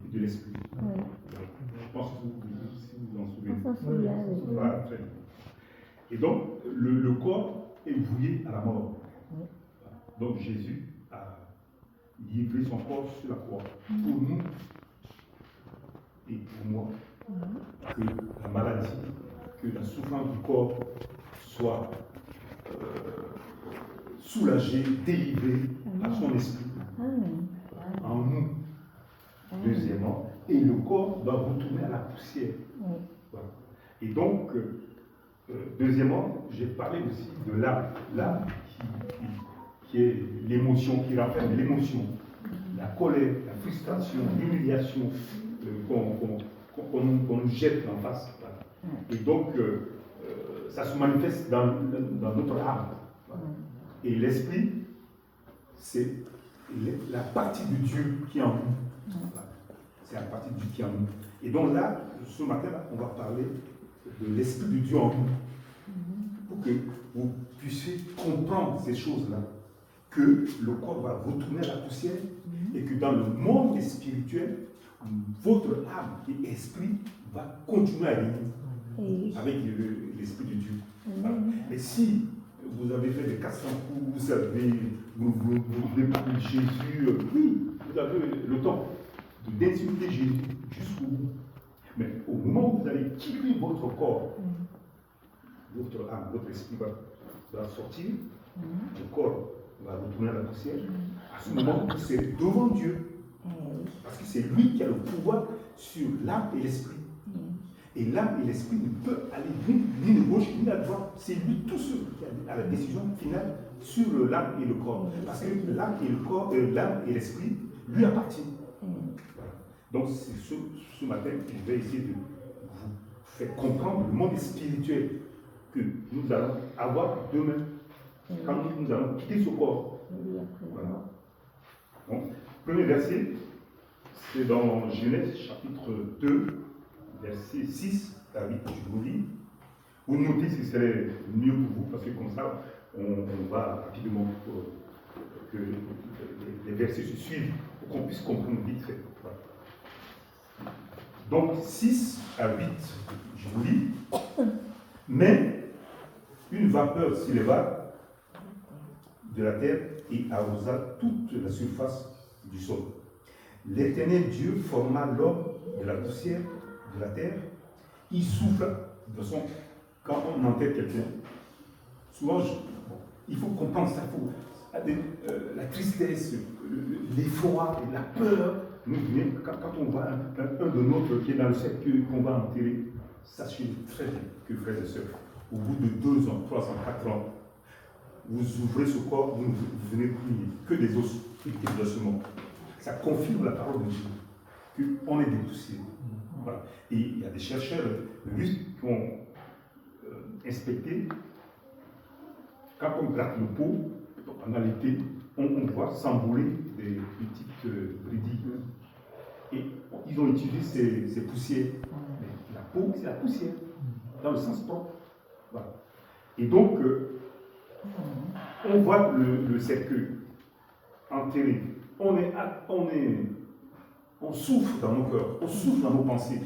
de l'esprit. Oui. Je pense que si vous en souvenez. On s'en souvient, oui. Voilà, très bien. Et donc, le corps est voué à la mort. Oui. Donc, Jésus a livré son corps sur la croix pour nous et pour moi, que la maladie, que la souffrance du corps soit soulagée, délivrée à son esprit, en nous. Deuxièmement, et le corps doit retourner à la poussière. Voilà. Et donc, deuxièmement, j'ai parlé aussi de l'âme. L'âme qui est l'émotion, qui rappelle l'émotion, la colère, la frustration, l'humiliation qu'on nous jette en face. Voilà. Et donc, ça se manifeste dans notre âme. Voilà. Et l'esprit, c'est la partie de Dieu qui est en nous. Voilà. C'est la partie de Dieu qui est en nous. Et donc là, ce matin-là, on va parler de l'esprit de Dieu en nous. Pour que vous puissiez comprendre ces choses-là. Que le corps va retourner à la poussière et que dans le monde spirituel, votre âme et esprit va continuer à vivre avec l'esprit de Dieu. Voilà. Et si vous avez fait des 400 coups, vous savez, vous découvrir Jésus, oui, vous avez le temps d'insulter Jésus jusqu'au bout. Mais au moment où vous allez quitter votre corps, votre âme, votre esprit va sortir, le corps va retourner à la poussière. À ce moment, vous serez devant Dieu. Parce que c'est lui qui a le pouvoir sur l'âme et l'esprit. Et l'âme et l'esprit ne peuvent aller ni de gauche ni à droite. C'est lui tout seul qui a la décision finale sur l'âme et le corps. Parce que l'âme et le corps, l'âme et l'esprit lui appartiennent. Voilà. Donc c'est ce matin que je vais essayer de vous faire comprendre le monde spirituel que nous allons avoir demain. Quand nous allons quitter ce corps. Voilà. Donc, premier verset, c'est dans Genèse chapitre 2, verset 6 à 8. Je vous lis. Vous notez si c'est mieux pour vous, parce que comme ça, on va rapidement pour que les versets se suivent, pour qu'on puisse comprendre vite fait. Voilà. Donc, 6 à 8, je vous lis. Mais une vapeur s'éleva de la terre et arrosa toute la surface du sol. L'Éternel Dieu forma l'homme de la poussière de la terre. Il souffla. De toute façon, quand on enterre quelqu'un, souvent, il faut comprendre ça. La tristesse, l'effroi, la peur nous vient quand on voit un de nôtres qui est dans le cercueil qu'on va enterrer. Sachez très bien que, frères et sœurs, au bout de 2 ans, 3 ans, 4 ans, vous ouvrez ce corps, vous venez prier, que des os et des ossements. Ça confirme la parole de Dieu, qu'on est des poussières. Voilà. Et il y a des chercheurs russes qui ont inspecté, quand on gratte le pot, en réalité, on voit s'envoler des petites bridilles. Et ils ont utilisé ces poussières. Mais la peau, c'est la poussière, dans le sens propre. Voilà. Et donc, on voit le cercueil enterré. On souffre dans nos cœurs, on souffre dans nos pensées.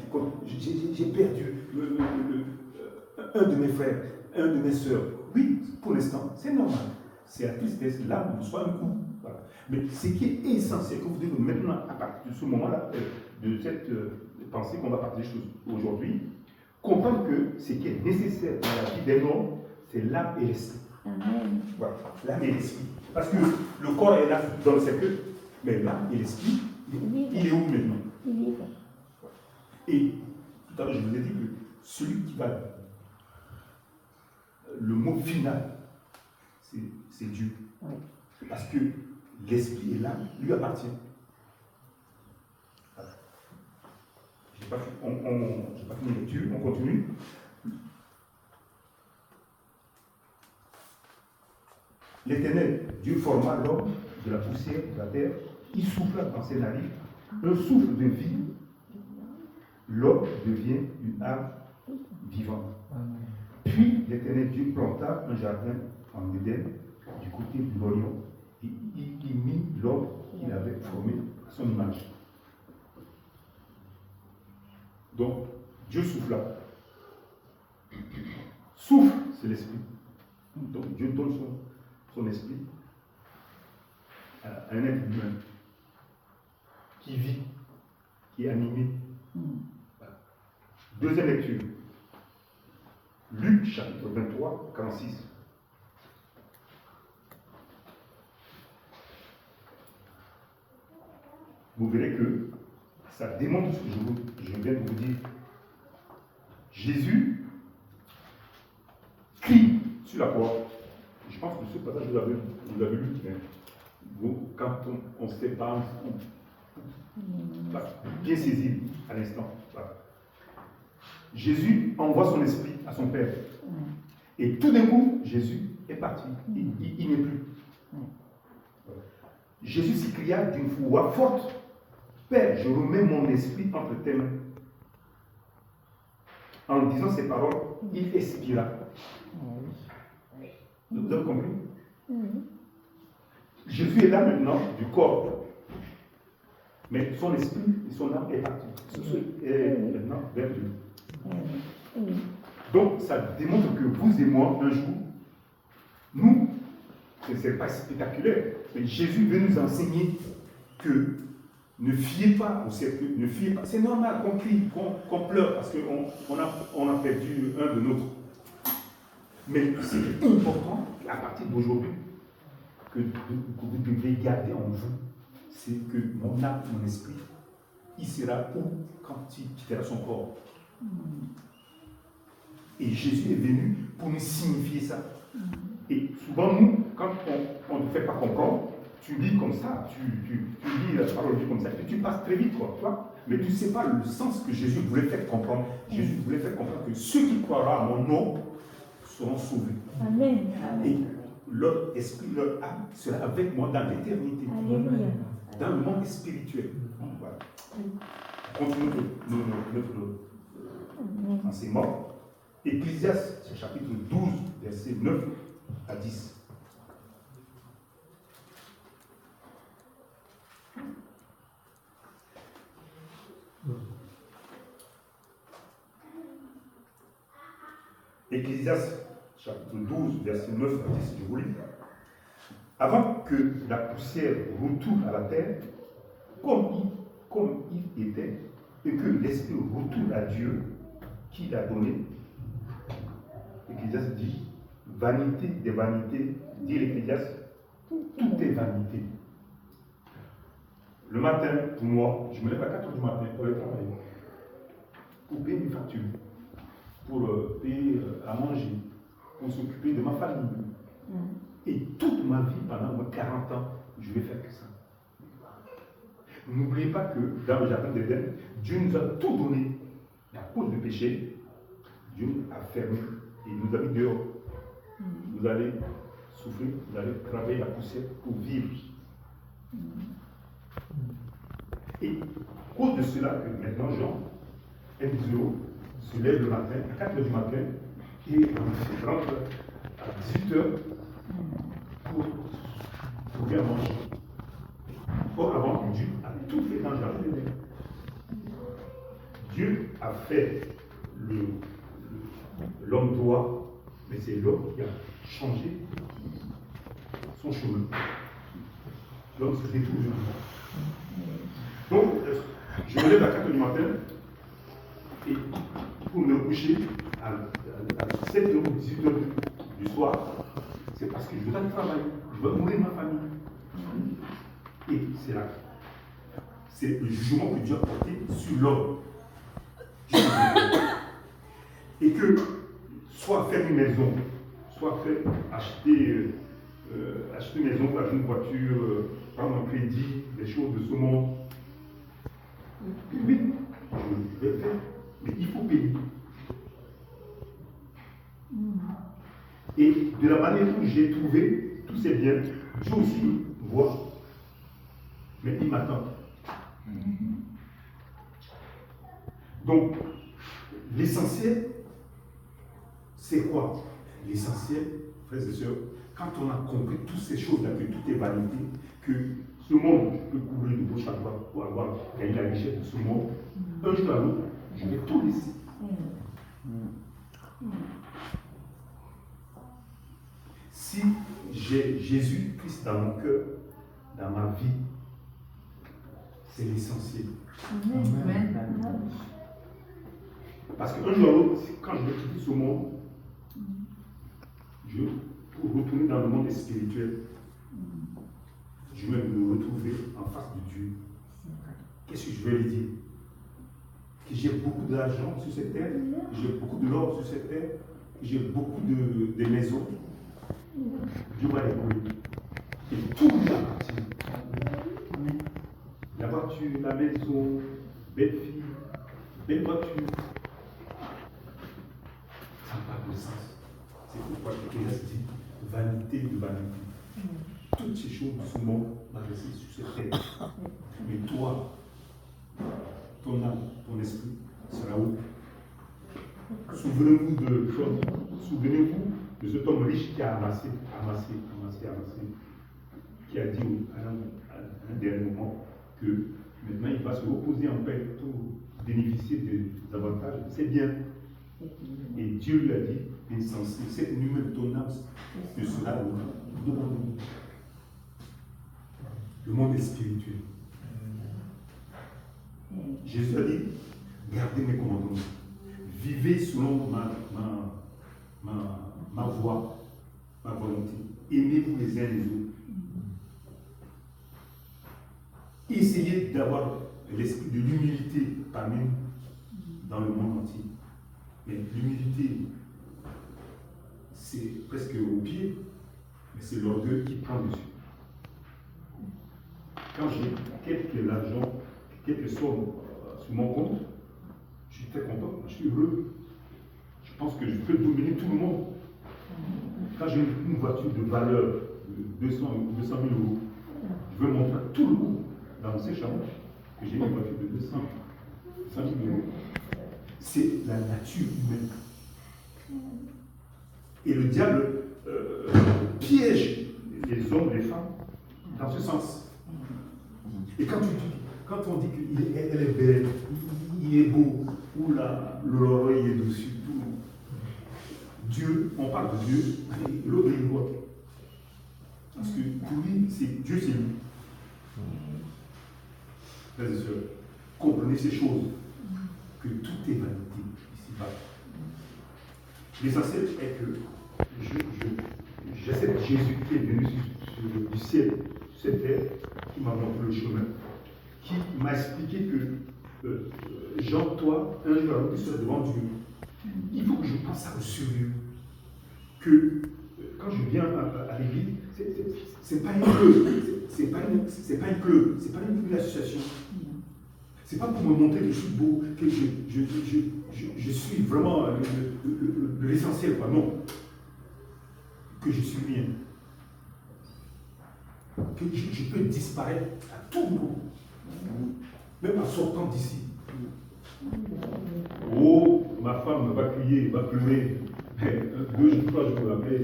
J'ai perdu un de mes frères, un de mes soeurs. Oui, pour l'instant, c'est normal. C'est la tristesse, l'âme nous soit un coup. Voilà. Mais ce qui est essentiel, que vous devez maintenant, à partir de ce moment-là, de cette pensée qu'on va partager aujourd'hui, comprendre que ce qui est nécessaire dans la vie d'un homme, c'est l'âme et l'esprit. Voilà, l'âme et l'esprit. Parce que le corps est là dans le cercueil, mais l'âme et l'esprit, il est où maintenant? Il est là. Et tout à l'heure, je vous ai dit que celui qui va. Le mot final, c'est Dieu. Oui. Parce que l'esprit et l'âme lui appartiennent. Voilà. Je n'ai pas fini lecture, on continue. L'Éternel, Dieu forma l'homme de la poussière de la terre, il souffla dans ses narines, un souffle de vie, l'homme devient une âme vivante. Puis l'Éternel Dieu planta un jardin en Éden, du côté de l'Orient, et il y mit l'homme qu'il avait formé à son image. Donc, Dieu souffla. Souffle, c'est l'esprit. Donc, Dieu donne son esprit à un être humain qui vit, qui est animé. Voilà. Deuxième lecture. Luc, chapitre 23, 46. Vous verrez que ça démontre ce que je viens de vous dire. Jésus crie sur la croix. Je pense que ce passage, vous l'avez lu, mais vous, quand on ne sait pas, on va bien saisir à l'instant. Voilà. Jésus envoie son esprit à son Père. Et tout d'un coup, Jésus est parti. Il n'est plus. Voilà. Jésus s'écria d'une voix forte: Père, je remets mon esprit entre tes mains. En disant ces paroles, il expira. Vous avez compris? Jésus est là maintenant du corps. Mais son esprit et son âme est parti. Ce est maintenant vers Dieu. Donc, ça démontre que vous et moi, un jour, nous, ce n'est pas spectaculaire, mais Jésus veut nous enseigner que ne fiez pas au cercueil, ne fiez pas. C'est normal qu'on crie, qu'on pleure parce qu'on a perdu un de nôtres. Mais c'est important, à partir d'aujourd'hui, que vous devez garder en vous, c'est que mon âme, mon esprit, il sera où quand il quittera son corps. Et Jésus est venu pour nous signifier ça. Et souvent, nous, quand on ne fait pas comprendre, tu lis comme ça, tu lis la parole de Dieu comme ça, et tu passes très vite, quoi, tu vois. Mais tu ne sais pas le sens que Jésus voulait faire comprendre. Jésus voulait faire comprendre que ceux qui croiront à mon nom seront sauvés. Amen. Et leur esprit, leur âme sera avec moi dans l'éternité. Dans le monde spirituel. Voilà. On continue notre enseignement. Ecclésiaste, chapitre 12, versets 9 à 10. Ecclésiaste, chapitre 12, verset 9 à 10, je vous lis. Avant que la poussière retourne à la terre, comme il était, et que l'esprit retourne à Dieu qui l'a donné, l'Ecclésiaste dit, vanité des vanités, dit l'Ecclésiaste, tout est vanité. Le matin, pour moi, je me lève à 4 h du matin pour aller travailler, pour payer mes factures, pour payer à manger, pour s'occuper de ma famille. Et toute ma vie, pendant 40 ans, je vais faire que ça. N'oubliez pas que dans le jardin d'Éden, Dieu nous a tout donné. À cause du péché, Dieu a fermé et nous a mis dehors. Vous allez souffrir, vous allez travailler la poussière pour vivre. Et à cause de cela, que maintenant Jean, M0, se lève le matin, à 4 h du matin, et on rentre à 18 h pour trouver à manger. Or, avant, Dieu a tout fait dans le jardin d'Éden. Dieu a fait l'homme droit, mais c'est l'homme qui a changé son chemin. L'homme se détourne. Donc, je me lève à 4 h du matin et pour me coucher à 7 h ou 18 h du soir, c'est parce que je veux aller travailler, je veux nourrir ma famille. Et c'est là. C'est le jugement que Dieu a porté sur l'homme. Et que soit faire une maison, soit faire acheter une maison, acheter une voiture, prendre un crédit, des choses de ce monde. Oui, je vais faire, mais il faut payer. Et de la manière où j'ai trouvé tous ces biens, Dieu aussi voit. Mais il m'attend. Donc, l'essentiel, c'est quoi? L'essentiel, frères et sœurs, quand on a compris toutes ces choses-là, que tout est vanité, que ce monde peut couvrir de gauche à droite pour avoir gagné la richesse de ce monde, un jour à l'autre, Je vais tout laisser. Si j'ai Jésus-Christ dans mon cœur, dans ma vie, c'est l'essentiel. Amen. Parce qu'un jour ou l'autre, quand je vais quitter ce monde, pour retourner dans le monde spirituel, je vais me retrouver en face de Dieu. Qu'est-ce que je vais lui dire? Que j'ai beaucoup d'argent sur cette terre, que j'ai beaucoup de l'or sur cette terre, que j'ai beaucoup de maisons. Dieu va les brûler. Et tout lui appartient. La voiture, la maison, belle fille, belle voiture. Ça n'a pas de sens. C'est pourquoi l'Église dit vanité de vanité. Toutes ces choses de ce monde vont rester sur cette terre. Mais toi, ton âme, ton esprit sera où? Souvenez-vous de cet homme riche qui a amassé, qui a dit à un dernier moment que maintenant il va se reposer en paix pour bénéficier des avantages. C'est bien. Et Dieu lui a dit, insensé, cette nuit de ton âme te sera demandée. Le monde est spirituel. Jésus a dit, gardez mes commandements. Vivez selon ma voie, ma volonté. Aimez-vous les uns les autres. Essayez d'avoir l'esprit de l'humilité parmi nous dans le monde entier. Mais l'humilité, c'est presque au pied, mais c'est l'orgueil qui prend dessus. Quand j'ai quelques argent, quelques sommes sur mon compte, je suis très content, je suis heureux. Je pense que je peux dominer tout le monde. Quand j'ai une voiture de valeur de 200 000 euros, je veux montrer à tout le monde dans ces chambres que j'ai une voiture de 200 000 euros. C'est la nature humaine. Et le diable piège les hommes, les femmes, dans ce sens. Et quand on dit qu'elle est belle, il est beau, ou l'oreille est dessus, Dieu, on parle de Dieu, et l'autre il voit. Parce que pour lui, Dieu c'est lui. Frères et sœurs, comprenez ces choses, que tout est vanité ici-bas. L'essentiel est que j'accepte Jésus qui est venu du ciel, sur cette terre, qui m'a montré le chemin, qui m'a expliqué que Jean, toi, un jour à l'autre, tu seras devant Dieu. Il faut que je pense ça au sérieux. Que quand je viens à l'église, c'est pas un club, c'est pas un club, c'est pas une association. C'est pas pour me montrer que je suis beau, que je suis vraiment l'essentiel, quoi. Non. Que je suis bien. Que je peux disparaître à tout moment. Même en sortant d'ici. Oh, ma femme va crier, va pleurer. 2 jours, 3 jours après,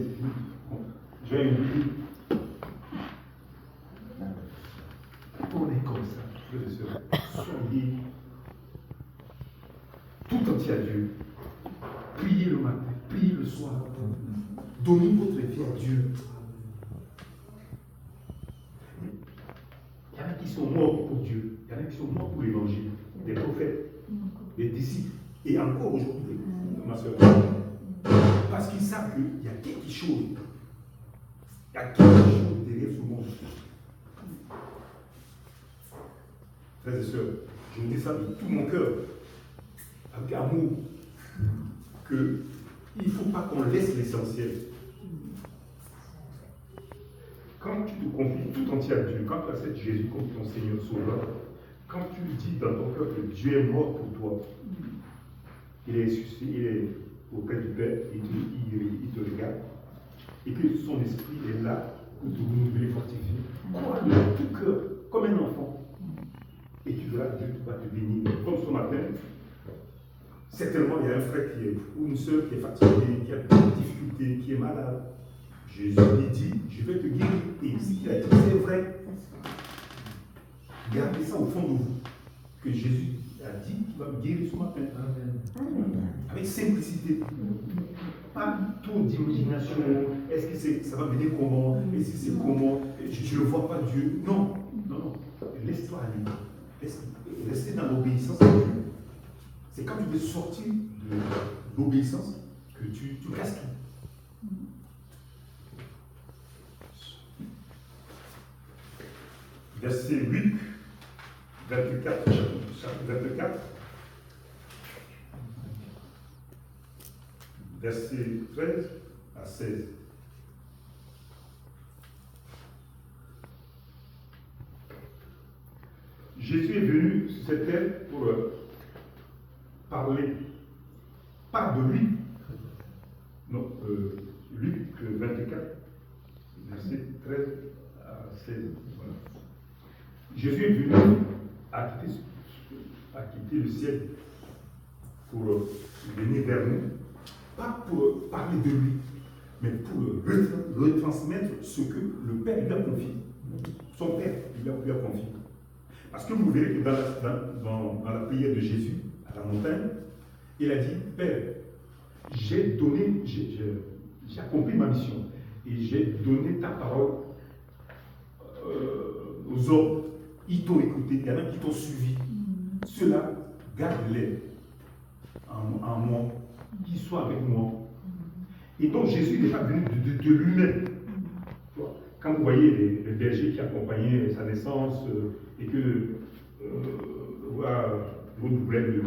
j'ai une vie. On est comme ça, frères et sœurs. Soyez tout entier à Dieu. Priez le matin, priez le soir. Donnez votre vie à Dieu. Il y en a qui sont morts pour Dieu. Il y en a qui sont morts pour l'évangile. Des prophètes, des disciples. Et encore aujourd'hui, ma soeur. Parce qu'ils savent qu'il y a quelque chose. Il y a quelque chose derrière ce monde. Frères et sœurs, je vous dis ça de tout mon cœur, avec amour, qu'il ne faut pas qu'on laisse l'essentiel. Quand tu te confies tout entier à Dieu, quand tu acceptes Jésus comme ton Seigneur Sauveur, quand tu dis dans ton cœur que Dieu est mort pour toi, il est ressuscité, il est auprès du Père, il te regarde, et que son esprit est là pour te renouveler, fortifier. Crois de tout cœur, comme un enfant. Et tu verras, Dieu va te bénir. Comme ce matin, certainement il y a un frère ou une soeur qui est fatiguée, qui a des difficultés, qui est malade. Jésus lui dit, je vais te guérir. Et ce qu'il a dit, c'est vrai. Gardez ça au fond de vous. Que Jésus as dit, tu vas me guérir ce matin. Avec simplicité. Pas trop d'imagination. Est-ce que ça va venir comment? Est-ce que c'est comment? Je ne vois pas Dieu. Non, non, non. Laisse-toi aller. Rester dans l'obéissance à Dieu. C'est quand tu veux sortir de l'obéissance que tu casses tout. Verset 8, 24, chapitre 24, verset 13 à 16. Jésus est venu sur cette terre pour parler, pas de lui, non, Luc 24, verset 13 à 16. Voilà. Jésus est venu à quitter le ciel pour venir vers nous, pas pour parler de lui, mais pour retransmettre ce que le Père lui a confié. Son Père lui a confié. Parce que vous verrez que dans la prière de Jésus, à la montagne, il a dit, Père, j'ai accompli ma mission et j'ai donné ta parole aux hommes. Ils t'ont écouté, il y en a qui t'ont suivi. Ceux-là, garde-les en moi, qu'ils soient avec moi. Et donc Jésus n'est pas venu de lui-même. Quand vous voyez les bergers qui accompagnaient sa naissance et que l'autre voulait le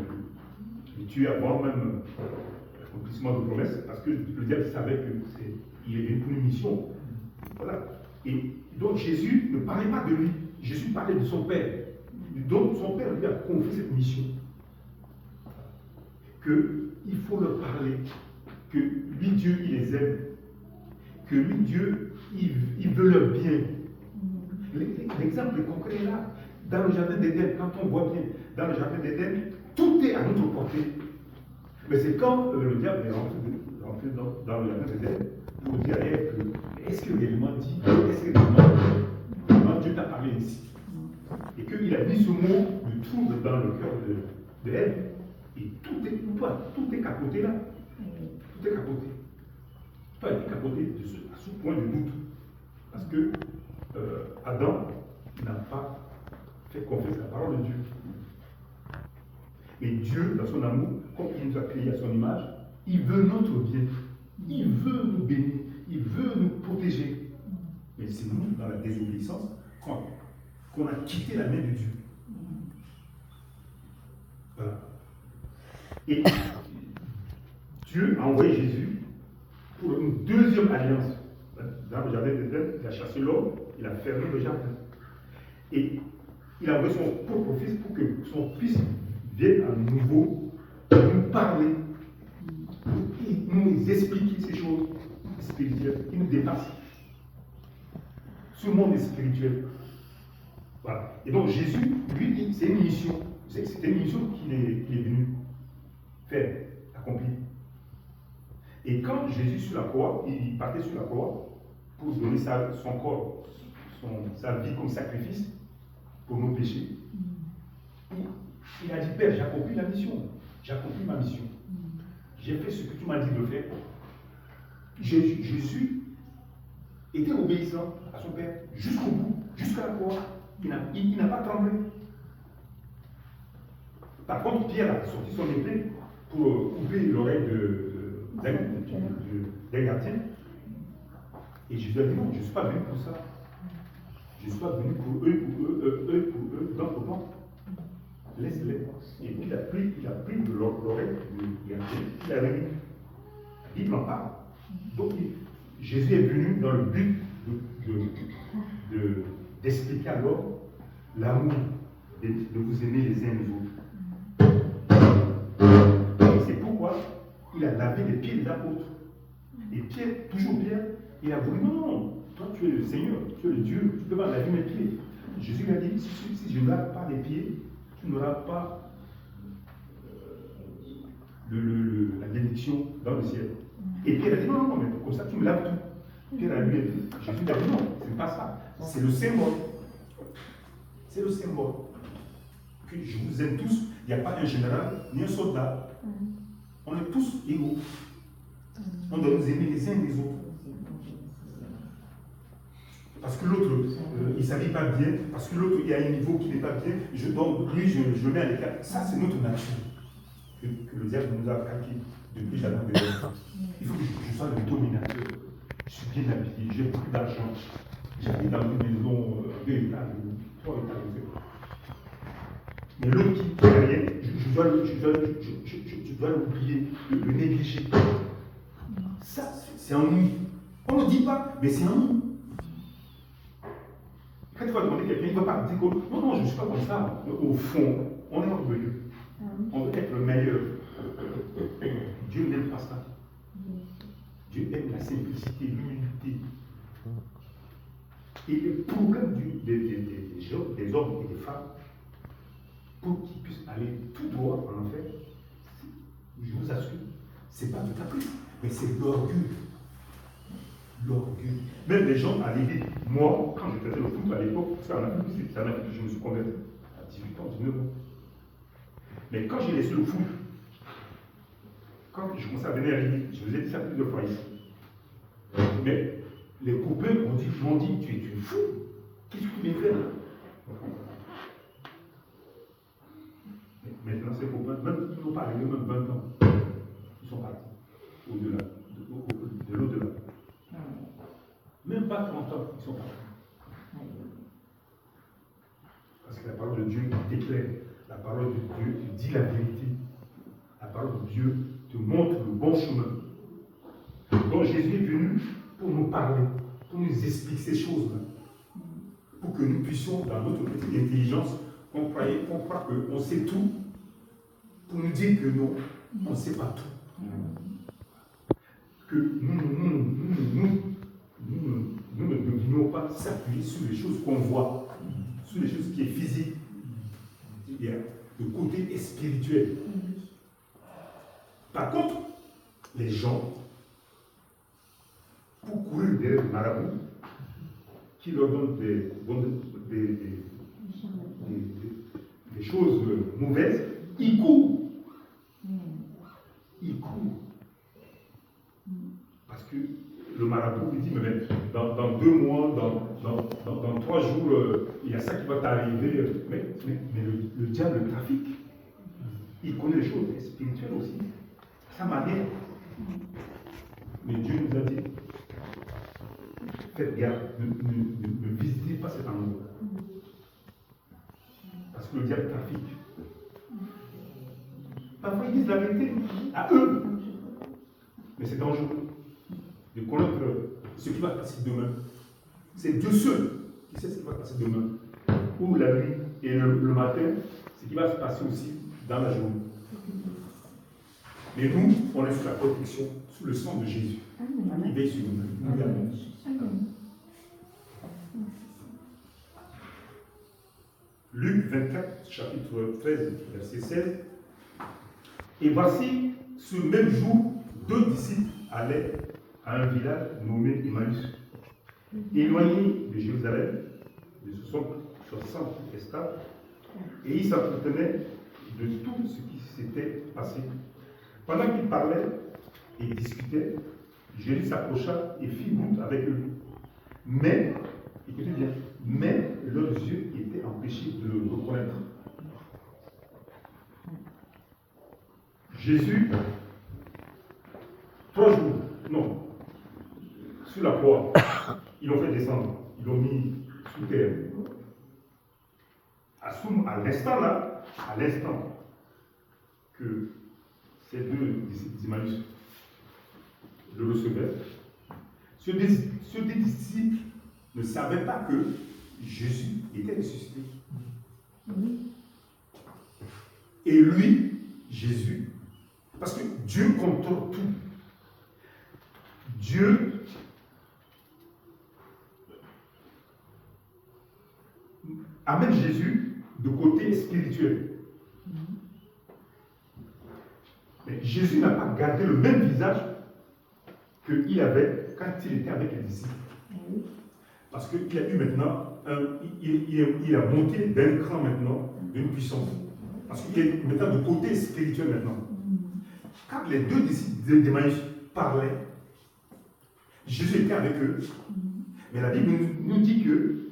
tuer avant même l'accomplissement de promesses, parce que le diable savait qu'il est venu pour une mission. Voilà. Et donc Jésus ne parlait pas de lui. Jésus parlait de son Père. Donc son Père lui a confié cette mission. Qu'il faut leur parler. Que lui, Dieu, il les aime. Que lui, Dieu, il veut leur bien. L'exemple concret est là. Dans le jardin d'Éden, quand on voit bien, dans le jardin d'Éden, tout est à notre portée. Mais c'est quand le diable est rentré dans le jardin d'Éden pour dire à Ève que est-ce que réellement Dieu t'a parlé ici? Et qu'il a mis ce mot, le trouble dans le cœur de Ève. Et tout est capoté là. Tout est capoté. Tout a été capoté à ce point de doute. Parce que Adam n'a pas fait confiance à la parole de Dieu. Mais Dieu, dans son amour, comme il nous a créés à son image, il veut notre bien. Il veut nous bénir. Il veut nous protéger. Mais c'est nous, dans la désobéissance, qu'on a quitté la main de Dieu. Voilà. Et Dieu a envoyé Jésus pour une deuxième alliance. Dans le jardin d'Éden, il a chassé l'homme, il a fermé le jardin. Et il a envoyé son propre fils pour que son fils vienne à nouveau nous parler, nous expliquer ces choses spirituelles qui nous dépassent. Ce monde est spirituel. Voilà. Et donc Jésus, lui, c'est une mission. C'était une mission qu'il est venu faire, accomplir. Et quand Jésus sur la croix, il partait sur la croix pour donner son corps, sa vie comme sacrifice pour nos péchés, il a dit, Père, j'ai accompli la mission, j'ai accompli ma mission. J'ai fait ce que tu m'as dit de faire. Jésus était obéissant à son Père jusqu'au bout, jusqu'à la croix. Il n'a pas tremblé. Par contre, Pierre a sorti son épée pour couper l'oreille d'un gardien. Et Jésus a dit non, je ne suis pas venu pour ça. Je ne suis pas venu pour eux, dans le temps. Laisse-les. Et puis il a pris de l'oreille du gardien, il a remis. La Bible en parle. Donc Jésus est venu dans le but d'expliquer à l'homme l'amour, de vous aimer les uns les autres. Et c'est pourquoi il a lavé les pieds des apôtres. Et Pierre, toujours Pierre, il a voulu, non, toi tu es le Seigneur, tu es le Dieu, tu ne peux pas laver mes pieds. Jésus lui a dit, si je ne lave pas les pieds, tu n'auras pas la bénédiction dans le ciel. Et Pierre a dit, non, mais comme ça tu me laves tout. Pierre a dit, Jésus a dit, non, ce n'est pas ça. C'est le symbole. C'est le symbole. Que je vous aime tous, Il n'y a pas un général ni un soldat. On est tous égaux. On doit nous aimer les uns les autres. Parce que l'autre, il ne s'habille pas bien, parce que l'autre, il a un niveau qui n'est pas bien, donc lui, je le mets à l'écart. Ça, c'est notre nature que le diable nous a calqué depuis Jadon de l'enfant. Il faut que je sois le dominateur. Je suis bien habillé, j'ai beaucoup d'argent. J'habite dans une maison 2 étages, 3 étages. Mais l'autre qui n'a rien, je dois l'oublier, le négliger. Ça, c'est en nous. On ne le dit pas, mais c'est en nous. Quand tu vas demander quelqu'un, il ne va pas dire que non, je ne suis pas comme ça. Au fond, on est orgueilleux. On veut être le meilleur. Dieu n'aime pas ça. Dieu aime la simplicité, l'humilité. Et le problème des hommes et des femmes, pour qu'ils puissent aller tout droit en enfer, je vous assure, ce n'est pas du caprice, mais c'est l'orgueil. L'orgueil. Même les gens à l'église, moi, quand je faisais le foot à l'époque, c'est en Afrique que je me suis converti à 18 ans, 19 ans. Mais quand j'ai laissé le foot, quand je commençais à venir à l'église, je vous ai dit ça plusieurs fois ici. Mais les copains m'ont dit, tu es fou, qu'est-ce que tu viens faire? Maintenant, ces copains, même ils n'ont pas arrivé même 20 ans, ils sont partis au-delà, de l'au-delà. Même pas 30 ans, ils sont partis. Parce que la parole de Dieu déclare, la parole de Dieu dit la vérité. La parole de Dieu te montre le bon chemin. Donc Jésus est venu pour nous parler, pour nous expliquer ces choses-là. Pour que nous puissions, dans notre petite intelligence, qu'on croit qu'on sait tout, pour nous dire que non, on ne sait pas tout. Que nous ne devrions pas s'appuyer sur les choses qu'on voit, sur les choses qui sont physiques. Il y a le côté spirituel. Par contre, les gens, pour courir derrière le marabout, qui leur donne des choses mauvaises, ils courent. Ils courent. Parce que le marabout lui dit, mais dans 2 mois, dans 3 jours, il y a ça qui va t'arriver. Mais le diable trafique. Il connaît les choses spirituelles aussi. Sa manière. Mais Dieu nous a dit, faites gaffe, ne visitez pas cet endroit. Parce que le diable trafique. Parfois ils disent la vérité à eux. Mais c'est dangereux de connaître ce qui va passer demain. C'est Dieu seul qui sait ce qui va passer demain. Ou la nuit et le matin, ce qui va se passer aussi dans la journée. Mais nous, on est sous la protection, sous le sang de Jésus. Il veille sur nous. Luc 24, chapitre 13, verset 16. Et voici, ce même jour, 2 disciples allaient à un village nommé Emmaüs, éloigné de Jérusalem, de 60 estades, et ils s'entretenaient de tout ce qui s'était passé. Pendant qu'ils parlaient et discutaient, Jésus s'approcha et fit route avec eux. Mais, écoutez bien, mais leurs yeux étaient empêchés de le reconnaître. Jésus, 3 jours, non, sur la croix, ils l'ont fait descendre, ils l'ont mis sous terre. À l'instant là, à l'instant que ces 2 disciples d'Emmaüs le recevaient, ceux des disciples ne savaient pas que Jésus était ressuscité. Et lui, Jésus, parce que Dieu contrôle tout. Dieu amène Jésus de côté spirituel. Mais Jésus n'a pas gardé le même visage qu'il avait quand il était avec les disciples. Parce qu'il a eu maintenant, il a monté d'un cran maintenant, d'une puissance. Parce qu'il est maintenant de côté spirituel maintenant. Quand les deux disciples d'Emmaüs parlaient, Jésus était avec eux. Mais la Bible nous dit que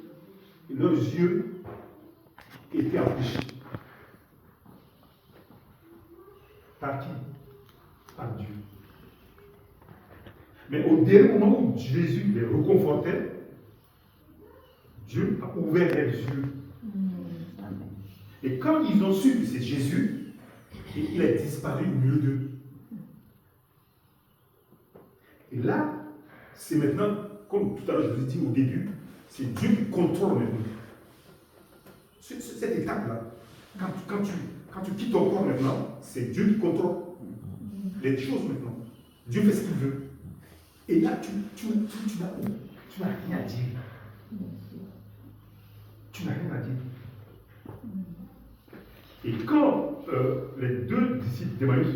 leurs yeux étaient empêchés. Par qui? Par Dieu. Mais au dernier moment où Jésus les reconfortait, Dieu a ouvert les yeux. Et quand ils ont su que c'est Jésus, il a disparu au milieu d'eux. Et là, c'est maintenant, comme tout à l'heure je vous ai dit au début, c'est Dieu qui contrôle maintenant. Cette étape-là, quand tu quittes ton corps maintenant, c'est Dieu qui contrôle les choses maintenant. Dieu fait ce qu'il veut. Et là, tu n'as rien à dire. Tu n'as rien à dire. Et quand les deux disciples d'Emmaüs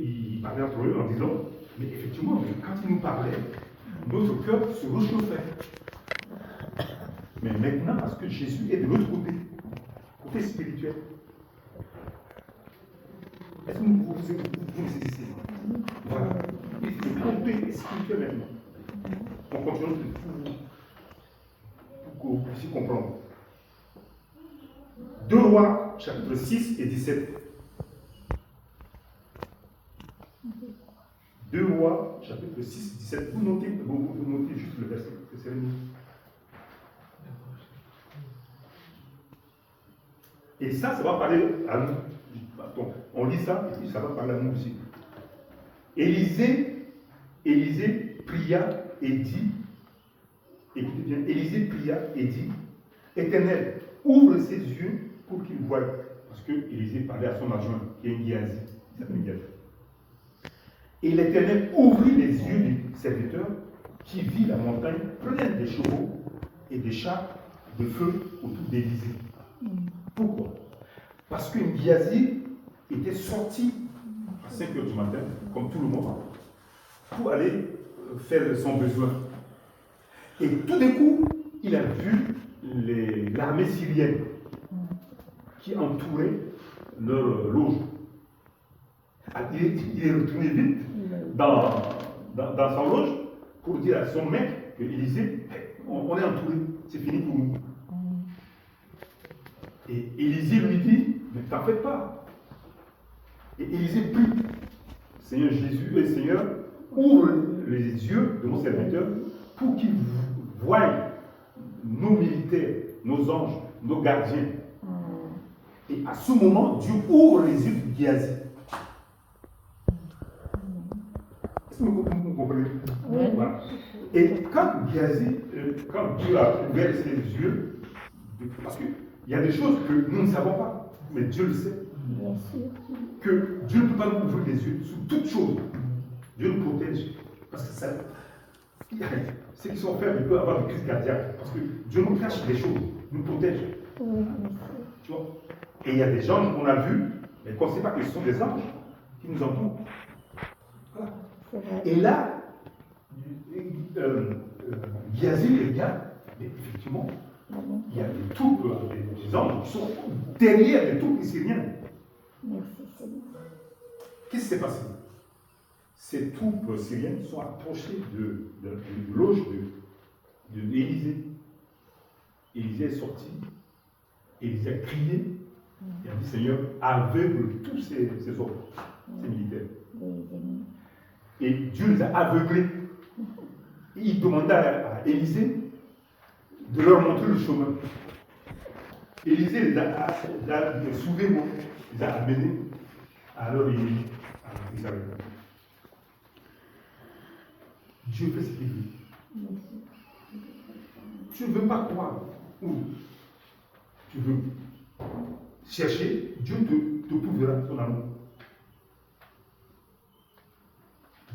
ils parlaient entre eux en disant, mais effectivement, quand ils nous parlaient, notre cœur se réchauffait. Mais maintenant, parce que Jésus est de l'autre côté spirituel. Est-ce que vous saisissez? Voilà. Il est du côté spirituel maintenant. On continue pour que vous puissiez comprendre. 2 Rois, chapitre 6 et 17. 2 Rois, chapitre 6 et 17. Vous notez juste le verset. C'est mieux. Et ça va parler à nous. Bon, on lit ça et puis ça va parler à nous aussi. Élisée pria et dit, écoutez bien, Élisée pria et dit, Éternel, ouvre ses yeux pour qu'il voie. Parce que Élisée parlait à son adjoint, qui est un Géasi, il s'appelle Géasi. Et l'Éternel ouvrit les yeux du serviteur qui vit la montagne pleine de chevaux et des chars de feu autour d'Élisée. Pourquoi? Parce qu'une Géasi était sorti à 5 h du matin, comme tout le monde, pour aller faire son besoin. Et tout d'un coup, il a vu l'armée syrienne qui entourait leur loge. Il est retourné vite dans son loge pour dire à son maître que Élisée, on est entouré, c'est fini pour nous. Et Élisée lui dit, ne t'en fais pas. Et Élisée prie, Seigneur Jésus, Seigneur, ouvre les yeux de mon serviteur pour qu'il voie nos militaires, nos anges, nos gardiens. Et à ce moment, Dieu ouvre les yeux de Géasi. Est-ce que vous comprenez? Oui. Voilà. Et quand Dieu a ouvert ses yeux, parce qu'il y a des choses que nous ne savons pas, mais Dieu le sait. Bien sûr. Que Dieu ne peut pas nous ouvrir les yeux sur toutes choses. Dieu nous protège. Parce que ceux qui sont faibles, ils peuvent avoir des crises cardiaques. Parce que Dieu nous cache les choses, nous protège. Oui, Tu vois? Et il y a des anges qu'on a vus, mais qu'on ne sait pas que ce sont des anges qui nous entourent. Voilà. Et là, Géasi regarde, mais effectivement, il y a des troupes, des anges qui sont derrière les troupes syriennes. merci Seigneur. Qu'est-ce qui s'est passé? Ces troupes syriennes sont approchées de loge d'Élisée. Élisée est sorti, Élisée a crié, et a dit, Seigneur, aveugle tous ces hommes, ces militaires. Et Dieu les a aveuglés. Et il demanda à Élisée de leur montrer le chemin. Élisée les a soulevés, les a amenés à leur ennemi, à Israël. Dieu fait ce qu'il veut. Tu ne veux pas croire ou tu veux chercher, Dieu te prouvera son amour.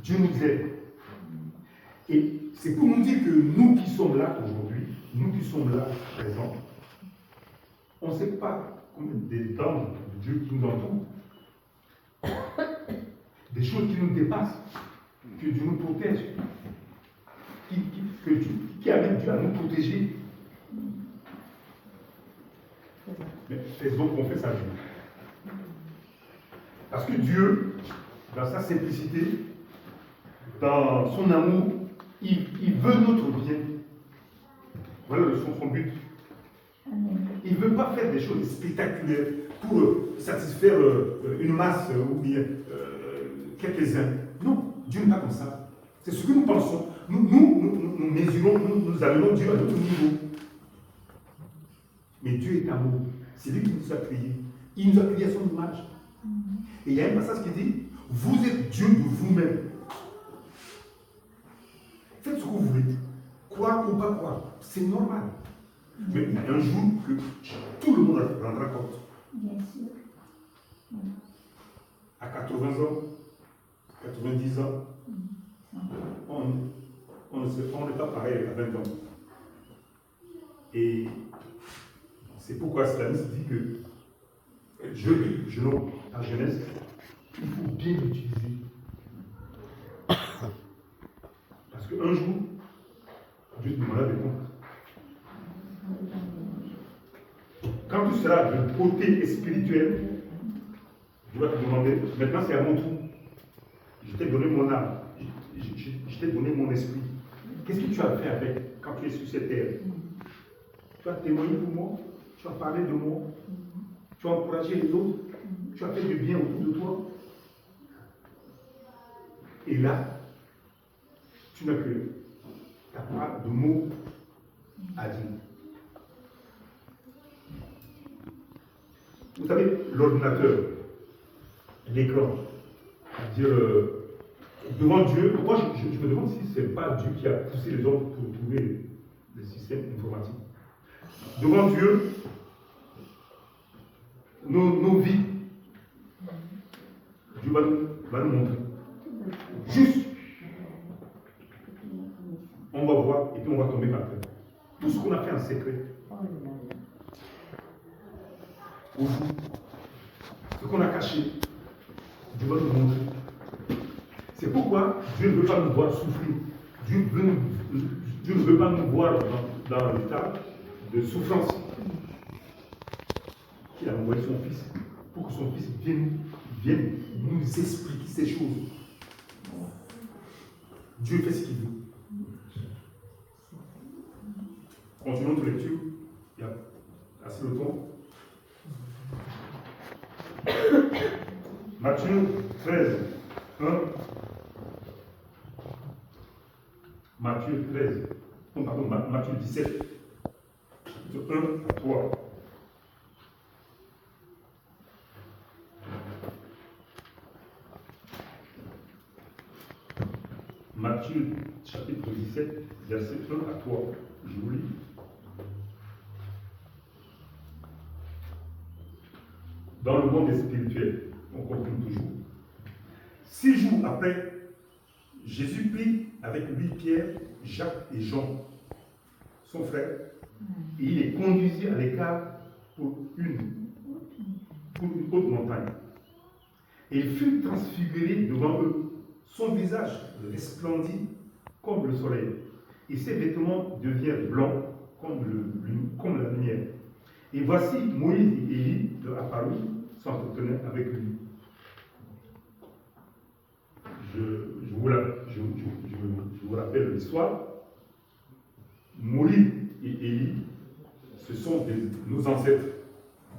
Dieu nous aide. Et c'est pour nous dire que nous qui sommes là aujourd'hui, nous qui sommes là présents, on ne sait pas combien des anges de Dieu qui nous entourent, des choses qui nous dépassent, que Dieu nous protège, qui amène Dieu à nous protéger. Mais est-ce donc qu'on fait sa vie? Parce que Dieu, dans sa simplicité, dans son amour, il veut notre bien. Voilà son but. Il ne veut pas faire des choses spectaculaires pour satisfaire une masse ou bien quelques-uns. Non, Dieu n'est pas comme ça. C'est ce que nous pensons. Nous mesurons, nous amenons Dieu à notre niveau. Mais Dieu est amour. C'est lui qui nous a créés. Il nous a créés à son image. Et il y a un passage qui dit, vous êtes Dieu de vous-même. Faites ce que vous voulez. Croire ou pas croire, c'est normal. Mais il y a un jour que tout le monde rendra compte. Bien sûr. À 80 ans, 90 ans, on n'est pas pareil à 20 ans. Et c'est pourquoi l'islamiste dit que Job, à Genèse, il faut bien l'utiliser. Parce qu'un jour, Dieu te demandera des comptes. Quand tu seras de côté spirituel, Dieu va te demander, maintenant c'est à mon tour. Je t'ai donné mon âme, je t'ai donné mon esprit. Qu'est-ce que tu as fait avec quand tu es sur cette terre? Tu as témoigné pour moi, tu as parlé de moi, tu as encouragé les autres, tu as fait du bien autour de toi. Et là, tu n'as que ta part de mots à dire. Vous savez, l'ordinateur, l'écran, c'est-à-dire devant Dieu, pourquoi je me demande si ce n'est pas Dieu qui a poussé les hommes pour trouver le système informatique. Devant Dieu, nos vies, Dieu va nous montrer. Juste, on va voir et puis on va tomber par terre. Tout ce qu'on a fait en secret. Au jour, ce qu'on a caché, Dieu va nous montrer. C'est pourquoi Dieu ne veut pas nous voir souffrir. Dieu ne veut pas nous voir dans l'état de souffrance. Il a envoyé son Fils pour que son Fils vienne nous expliquer ces choses. Dieu fait ce qu'il veut. Continuons notre lecture. Il y a assez de temps. Matthieu 13, 1. Matthieu 13. Oh, pardon, Matthieu 17. De 1 à 3. Matthieu chapitre 17, verset 1 à 3. Je vous lis. Dans le monde spirituel, on continue toujours. 6 jours après, Jésus prit avec lui Pierre, Jacques et Jean, son frère, et il les conduisit à l'écart pour une haute montagne. Et il fut transfiguré devant eux. Son visage resplendit comme le soleil, et ses vêtements deviennent blancs comme la lumière. Et voici Moïse et Élie leur apparurent, s'entretenaient avec lui. Je vous rappelle l'histoire. Moïse et Élie, ce sont nos ancêtres,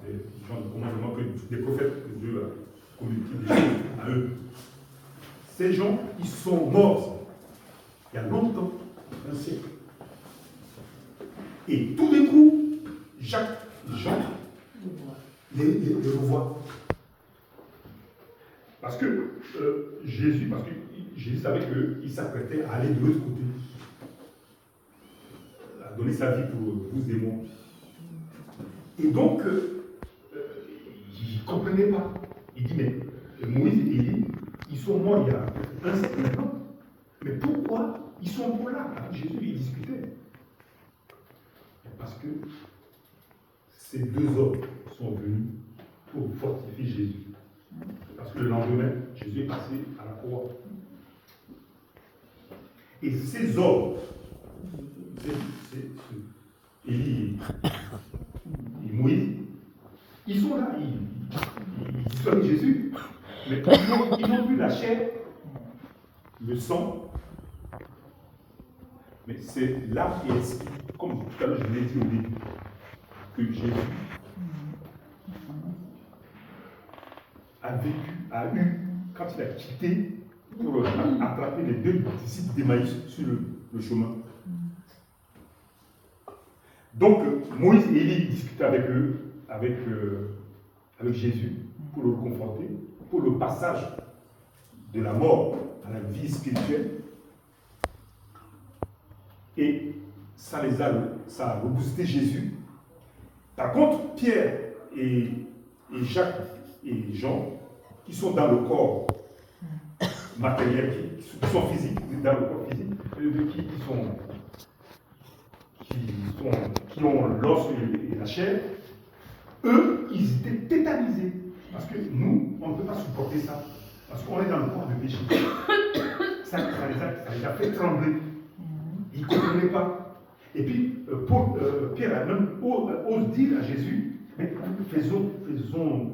des gens de commandement, des prophètes que Dieu a communiqué des choses à eux. Ces gens, ils sont morts il y a longtemps, un siècle. Et tout d'un coup, Jacques et Jean les revoient. Parce que Jésus savait qu'il s'apprêtait à aller de l'autre côté, à donner sa vie pour vous et moi. Et donc, il ne comprenait pas. Il dit, mais Moïse et Élie, ils sont morts il y a un siècle maintenant. Mais pourquoi ils sont encore là? Jésus, il discutait. Parce que ces deux hommes sont venus pour fortifier Jésus. Parce que le lendemain, Jésus est passé à la croix. Et ces hommes, Élie et Moïse, Ils sont là, ils sont avec Jésus, mais ils n'ont plus la chair, le sang, mais c'est l'âme et l'esprit. Comme tout à l'heure je l'ai dit au début, que Jésus a eu, quand il a quitté pour attraper les deux disciples d'Emmaüs sur le chemin. Donc, Moïse et Élie discutaient avec eux, avec Jésus, pour le conforter, pour le passage de la mort à la vie spirituelle. Et ça a reboosté Jésus. Par contre, Pierre et Jacques et Jean, qui sont dans le corps matériel, qui sont physiques, dans le corps physique, qui ont l'os et la chair, eux, ils étaient tétanisés. Parce que nous, on ne peut pas supporter ça. Parce qu'on est dans le corps de péché. Ça les a fait trembler. Ils ne comprenaient pas. Et puis, Pierre a même ose dire à Jésus, mais faisons-toi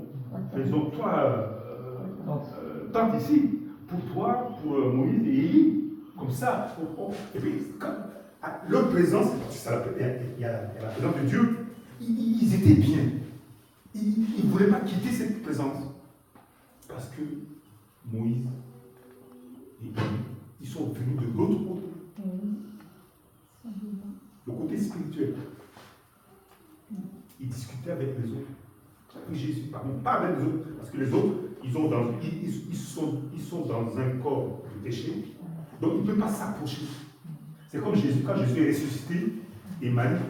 tente ici, pour toi, pour Moïse et Élie. Comme ça. Et puis, leur présence, il y a la présence de Dieu, ils étaient bien. Ils ne voulaient pas quitter cette présence. Parce que Moïse et Élie, ils sont venus de l'autre côté. Le côté spirituel. Ils discutaient avec les autres. Avec Jésus, pardon, pas avec les autres. Parce que les autres, ils sont dans un corps de péché. Donc ils ne peuvent pas s'approcher. C'est comme Jésus, quand Jésus est ressuscité, et Marie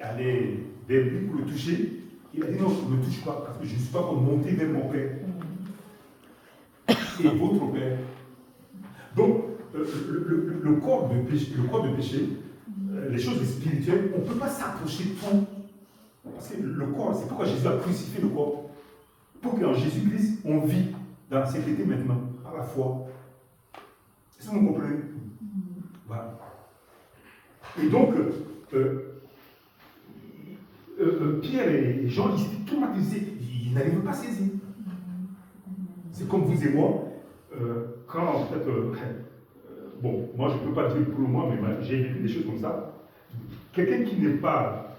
allait vers lui pour le toucher. Il a dit non, ne me touche pas, parce que je ne suis pas encore monté vers mon Père. Et votre Père. Donc, le corps de péché, les choses spirituelles, on ne peut pas s'approcher de tout. Parce que le corps, c'est pourquoi Jésus a crucifié le corps. Pour qu'en Jésus-Christ, on vit dans cette été maintenant, par la foi. Est-ce que vous comprenez? Voilà. Et donc, Pierre et Jean, ils étaient traumatisés. Ils n'arrivaient pas à saisir. C'est comme vous et moi, quand peut-être. Bon, moi je ne peux pas dire pour moi, mais j'ai vécu des choses comme ça. Quelqu'un qui n'est pas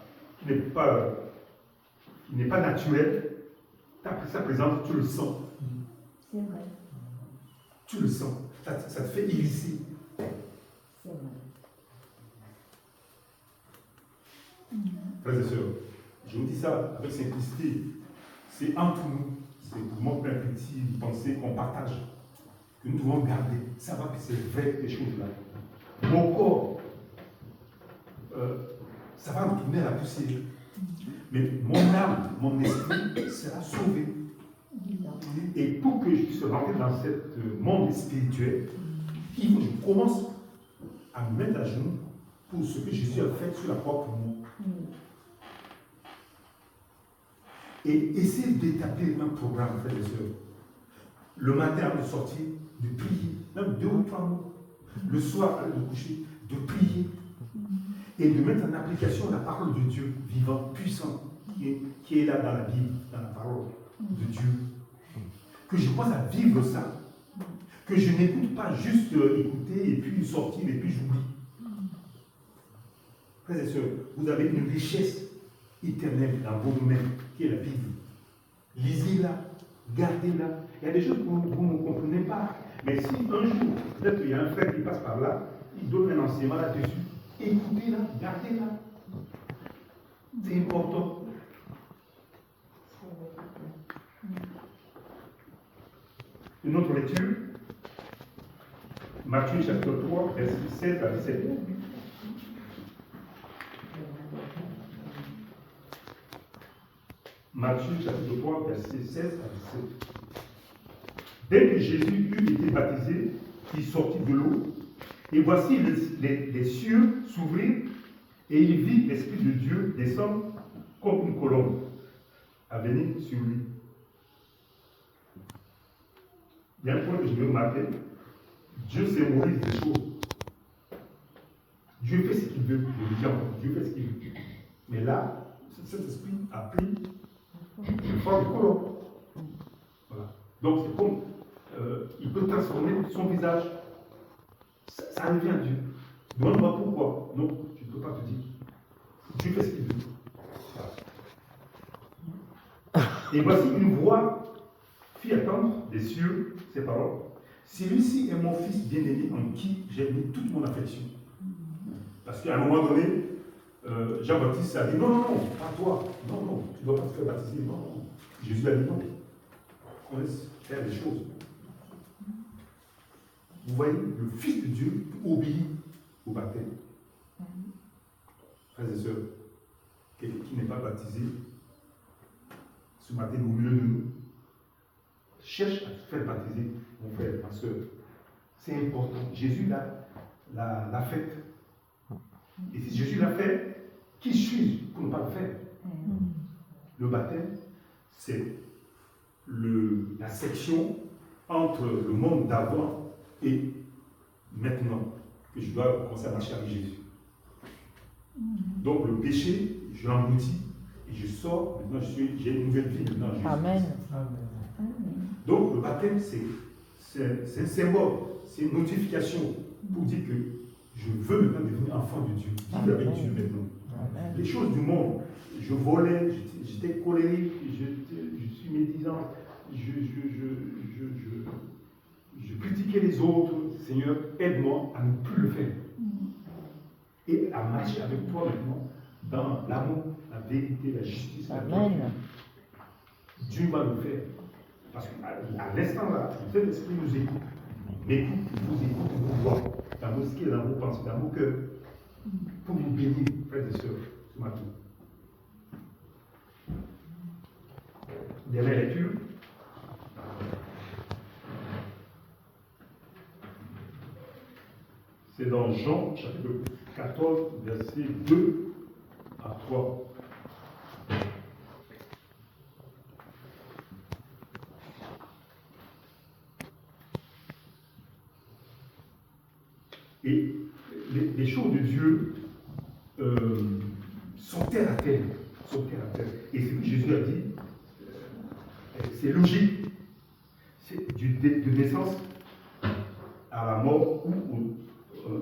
naturel, sa présence, tu le sens. C'est vrai. Tu le sens. Ça te fait hérisser. C'est vrai. Frères et sœurs, je vous dis ça avec simplicité. C'est entre nous. C'est vraiment plein de petites pensées qu'on partage. Que nous devons garder. Savoir que c'est vrai, ces choses-là. Mon corps, ça va retourner à la poussière. Mais mon âme, mon esprit sera sauvé. Et pour que je puisse rentrer dans ce monde spirituel, il faut que je commence à me mettre à genoux pour ce que Jésus a fait sur la croix pour moi. Et essayer d'établir un programme, frères et sœurs. Le matin, avant de sortir, de prier, même 2 ou 3 mots. Le soir, avant de coucher, de prier. Et de mettre en application la parole de Dieu vivant, puissant, qui est là dans la Bible, dans la parole de Dieu. Que je pense à vivre ça. Que je n'écoute pas juste écouter et puis sortir et puis j'oublie. Frères et sœurs, vous avez une richesse éternelle dans vos mains, qui est la Bible. Lisez-la, gardez-la. Il y a des choses que vous ne comprenez pas. Mais si un jour, peut-être qu'il y a un frère qui passe par là, il donne un enseignement là-dessus, écoutez-la, gardez-la. C'est important. Une autre lecture, Matthieu chapitre 3, verset 16 à 17. Matthieu chapitre 3, verset 16 à 17. Dès que Jésus eut été baptisé, il sortit de l'eau, et voici les cieux s'ouvrirent, et il vit l'Esprit de Dieu descendre comme une colombe à venir sur lui. Il y a un point que je veux remarquer. Dieu symbolise des choses. Dieu fait ce qu'il veut. Dieu fait ce qu'il veut. Mais là, cet esprit a pris une forme de colonne. Voilà. Donc c'est comme il peut transformer son visage. Ça revient à Dieu. Demande-moi pourquoi. Non, je ne peux pas te dire. Dieu fait ce qu'il veut. Et voici une voix fit attendre des cieux ces paroles. Celui-ci est mon fils bien-aimé en qui j'ai mis toute mon affection. Parce qu'à un moment donné, Jean-Baptiste a dit non, non, non, pas toi. Non, non, tu ne dois pas te faire baptiser. Non, non. Jésus a dit non. On laisse faire les choses. Vous voyez, le Fils de Dieu obéit au baptême. Frères et sœurs, quelqu'un qui n'est pas baptisé, ce matin au milieu de nous, cherche à se faire baptiser, mon frère, ma soeur. C'est important. Jésus l'a fait. Et si Jésus l'a fait, qui suis-je pour ne pas le faire? Le baptême, c'est la section entre le monde d'avant et maintenant que je dois commencer à marcher avec Jésus. Donc le péché, je l'engloutis et je sors. Maintenant, j'ai une nouvelle vie. Maintenant, Amen. Donc le baptême, c'est un symbole, c'est une notification pour dire que je veux maintenant devenir enfant de Dieu, vivre avec Dieu maintenant. Amen. Les choses du monde, je volais, j'étais colérique, je suis médisant, je critiquais les autres. Seigneur, aide-moi à ne plus le faire. Et à marcher avec toi maintenant dans l'amour, la vérité, la justice, la Amen. vertu. Dieu va le faire. Parce qu'à l'instant là, le Saint-Esprit nous écoute. M'écoute, vous écoute, vous voit. Dans vos skills, dans vos pensées, dans vos cœurs. Pour vous bénir, frères et sœurs, ce matin. Dernière lecture. C'est dans Jean, chapitre 14, versets 2 à 3. Et les choses de Dieu sont terre à terre. Sont terre à terre. Et ce que Jésus a dit, c'est logique. C'est de naissance à la mort ou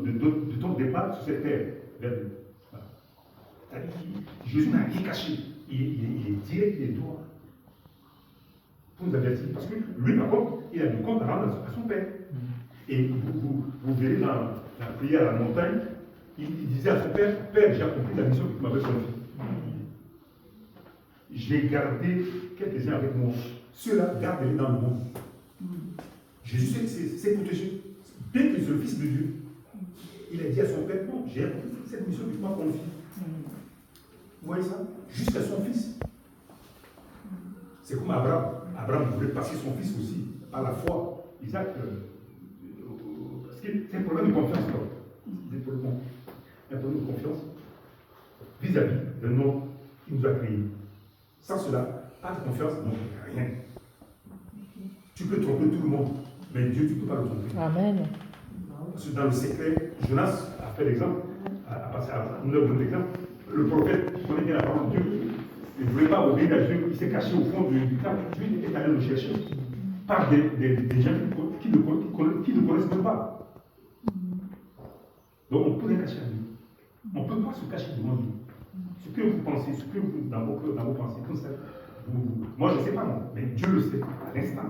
de ton départ sur cette terre. C'est-à-dire que Jésus n'a rien caché. Il est direct, il est droit. Pour nous avertir. Parce que lui, par contre, il a du compte à rendre à son Père. Et vous verrez dans la prière à la montagne, il disait à son Père, Père, j'ai accompli la mission que tu m'avais confiée. J'ai gardé quelques-uns avec moi. Ceux-là, gardez-les dans le monde. Jésus, c'est protégé. Bien que c'est le Fils de Dieu, il a dit à son Père, non, j'ai accompli cette mission que tu m'as confiée. Vous voyez ça? Jusqu'à son Fils. C'est comme Abraham. Abraham voulait passer son Fils aussi, par la foi. Isaac, parce que c'est un problème de confiance. C'est un problème de confiance vis-à-vis de nom qui nous a créés. Sans cela, pas de confiance, non, rien. Tu peux tromper tout le monde, mais Dieu, tu ne peux pas le tromper. Amen. Parce que dans le secret, Jonas a fait l'exemple, a passé à un autre exemple. Le prophète qui connaît bien la parole de Dieu, il ne voulait pas obéir à Dieu, il s'est caché au fond du camp. Dieu est allé le chercher par des gens qui ne connaissent même pas. Donc on peut les cacher à Dieu. On ne peut pas se cacher devant Dieu. Ce que vous pensez, ce que vous, dans vos pensées, comme ça, moi je ne sais pas, non, mais Dieu le sait, à l'instant.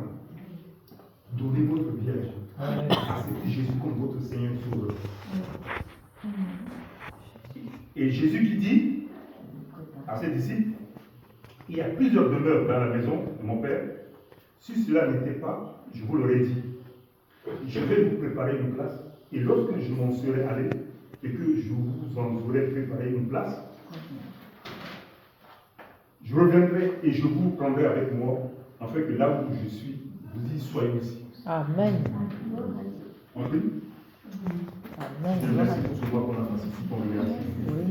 Donnez votre vie à Dieu. Acceptez Jésus comme votre Seigneur et Sauveur. Et Jésus qui dit à ses disciples, il y a plusieurs demeures dans la maison de mon Père. Si cela n'était pas, je vous l'aurais dit. Je vais vous préparer une place. Et lorsque je m'en serai allé et que je vous en aurai préparé une place, je reviendrai et je vous prendrai avec moi, afin que là où je suis, vous y soyez aussi. Amen. On prie? Amen. Merci pour ce mois qu'on a passé sous ton regard.